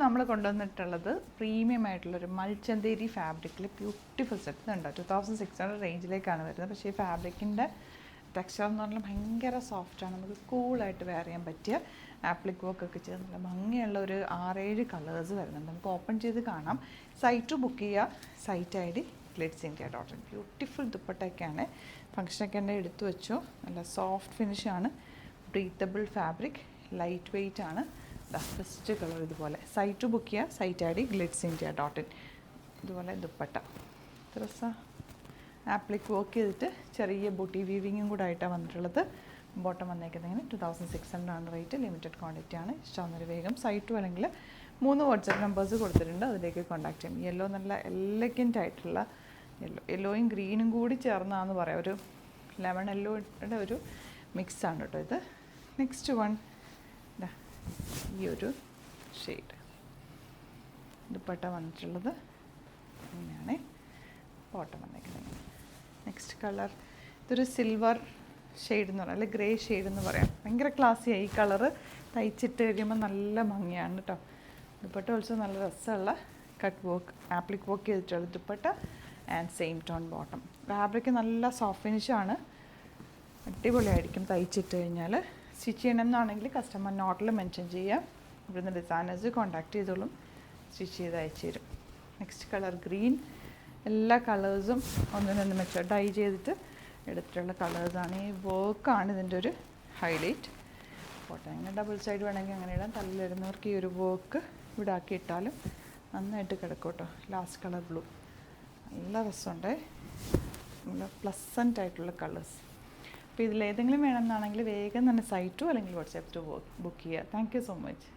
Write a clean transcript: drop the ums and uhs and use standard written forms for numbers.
നമ്മൾ കൊണ്ടുവന്നിട്ടുള്ളത് പ്രീമിയം ആയിട്ടുള്ളൊരു മൽച്ചന്തേരി ഫാബ്രിക്കിൽ ബ്യൂട്ടിഫുൾ സെറ്റ് ഉണ്ട്. 2600 റേഞ്ചിലേക്കാണ് വരുന്നത്. പക്ഷേ ഈ ഫാബ്രിക്കിൻ്റെ ടെക്സ്ചർ എന്ന് പറഞ്ഞാൽ ഭയങ്കര സോഫ്റ്റാണ്. നമുക്ക് കൂളായിട്ട് വെയർ ചെയ്യാൻ പറ്റിയ ആപ്ലിക് വർക്ക് ഒക്കെ ചെയ്ത് നല്ല ഭംഗിയുള്ള ഒരു 6-7 കളേഴ്സ് വരുന്നുണ്ട്. നമുക്ക് ഓപ്പൺ ചെയ്ത് കാണാം. സൈറ്റ് ബുക്ക് ചെയ്യുക. Site ID glitzindia.in. ബ്യൂട്ടിഫുൾ ദുപ്പട്ടയൊക്കെയാണ്. ഫംഗ്ഷനൊക്കെ എൻ്റെ എടുത്തു വെച്ചു. നല്ല സോഫ്റ്റ് ഫിനിഷാണ്. ബ്രീത്തബിൾ ഫാബ്രിക്, ലൈറ്റ് വെയ്റ്റ് ആണ്. ഫസ്റ്റ് കളർ ഇതുപോലെ. സൈറ്റ് ബുക്ക് ചെയ്യുക. Site ID glitzindia.in. ഇതുപോലെ ദുപ്പട്ട രസമാണ്. ആപ്ലിക് വർക്ക് ചെയ്തിട്ട് ചെറിയ ബൂട്ടി വീവിങ്ങും കൂടെ ആയിട്ടാണ് വന്നിട്ടുള്ളത്. ബോട്ടം വന്നേക്കുന്നതിന് 2600 ആണ് റേറ്റ്. ലിമിറ്റഡ് ക്വാണ്ടിറ്റി ആണ്. ഇഷ്ടമാകുന്നൊരു വേഗം സൈറ്റും അല്ലെങ്കിൽ 3 വാട്സപ്പ് നമ്പേഴ്സ് കൊടുത്തിട്ടുണ്ട്, അതിലേക്ക് കോൺടാക്ട് ചെയ്യും. യെല്ലോ നല്ല എലഗൻ്റ് ആയിട്ടുള്ള യെല്ലോയും ഗ്രീനും കൂടി ചേർന്നാന്ന് പറയാം. ഒരു ലെമൺ യെല്ലോയുടെ ഒരു മിക്സാണ് കേട്ടോ ഇത്. നെക്സ്റ്റ് വൺ ഈ ഒരു ഷെയ്ഡ് ദുപ്പട്ട വന്നിട്ടുള്ളത് അങ്ങനെയാണ്. ബോട്ടം വന്നേക്കുന്നത്. നെക്സ്റ്റ് കളർ ഇതൊരു സിൽവർ ഷെയ്ഡ് എന്ന് പറയാം, അല്ലെങ്കിൽ ഗ്രേ ഷെയ്ഡ് എന്ന് പറയാം. ഭയങ്കര ക്ലാസ്സിയായി. ഈ കളറ് തയ്ച്ചിട്ട് കഴിയുമ്പോൾ നല്ല ഭംഗിയാണ് കേട്ടോ. ദുപ്പട്ട ഓൾസോ നല്ല രസമുള്ള കട്ട് വർക്ക്, ആപ്ലിക് വർക്ക് ചെയ്തിട്ടുള്ള dupatta and same tone bottom. Fabric നല്ല സോഫ്റ്റ് ഫിനിഷാണ്. അടിപൊളിയായിരിക്കും തയ്ച്ചിട്ട് കഴിഞ്ഞാൽ. സ്റ്റിച്ച് ചെയ്യണം എന്നാണെങ്കിൽ കസ്റ്റമർ നോട്ടിൽ മെൻഷൻ ചെയ്യുക. ഇവിടുന്ന് ഡിസൈനേഴ്സ് കോൺടാക്ട് ചെയ്തോളും, സ്റ്റിച്ച് ചെയ്ത് അയച്ചു തരും. Next colour green. എല്ലാ കളേഴ്സും ഒന്നിനൊന്ന് മെച്ചം ഡൈ ചെയ്തിട്ട് എടുത്തിട്ടുള്ള കളേഴ്സാണ്. ഈ വർക്കാണ് ഇതിൻ്റെ ഒരു ഹൈലൈറ്റ്. പോട്ടെ, അങ്ങനെ ഡബിൾ സൈഡ് വേണമെങ്കിൽ അങ്ങനെ ഇടാം. തലയിലിടുന്നവർക്ക് ഈ ഒരു വർക്ക് ഇവിടെ ആക്കി ഇട്ടാലും നന്നായിട്ട് കിടക്കും കേട്ടോ. ലാസ്റ്റ് കളർ ബ്ലൂ നല്ല രസമുണ്ട്. നല്ല പ്ലസൻ്റ് ആയിട്ടുള്ള കളേഴ്സ്. അപ്പോൾ ഇതിലേതെങ്കിലും വേണമെന്നാണെങ്കിൽ വേഗം തന്നെ സൈറ്റോ അല്ലെങ്കിൽ വാട്സാപ്പ് ടു ബുക്ക് ചെയ്യുക. Thank you so much.